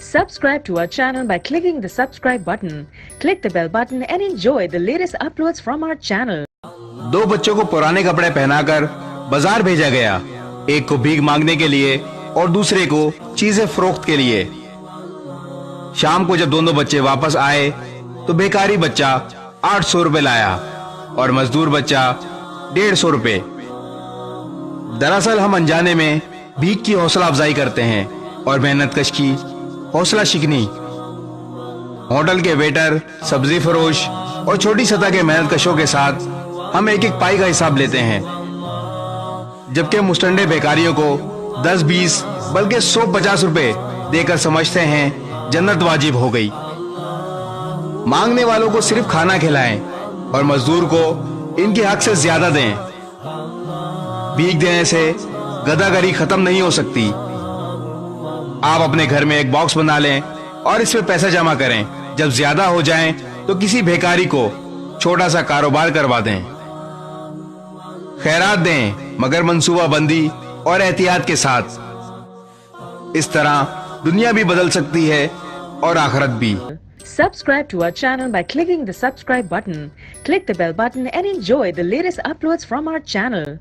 Subscribe to our channel by clicking the subscribe button. Click the bell button and enjoy the latest uploads from our channel. दो बच्चों को पुराने कपड़े पहनाकर बाजार भेजा गया, एक को भीख मांगने के लिए और दूसरे को चीजें फरोख्त के लिए। शाम को जब दोनों बच्चे वापस आए तो बेकारी बच्चा 800 रुपए लाया और मजदूर बच्चा 150 रुपए। दरअसल हम अनजाने में भीख की हौसला अफजाई करते हैं और मेहनत कश की हौसला शिकनी। होटल के वेटर, सब्जी फरोश और छोटी सतह के मेहनत कशों के साथ हम एक एक पाई का हिसाब लेते हैं, जबकि मुस्टंडे बेकारियों को 10-20 बल्कि 100-50 रुपए देकर समझते हैं जन्नत वाजिब हो गई। मांगने वालों को सिर्फ खाना खिलाएं और मजदूर को इनके हक से ज्यादा दें। भीख देने से गदागरी खत्म नहीं हो सकती। आप अपने घर में एक बॉक्स बना लें और इसमें पैसा जमा करें। जब ज्यादा हो जाएं तो किसी भिखारी को छोटा सा कारोबार करवा दें। खैरात दें मगर मंसूबा बंदी और एहतियात के साथ। इस तरह दुनिया भी बदल सकती है और आखिरत भी। Subscribe to our channel by clicking the subscribe button. Click the bell button and enjoy the latest uploads from our channel.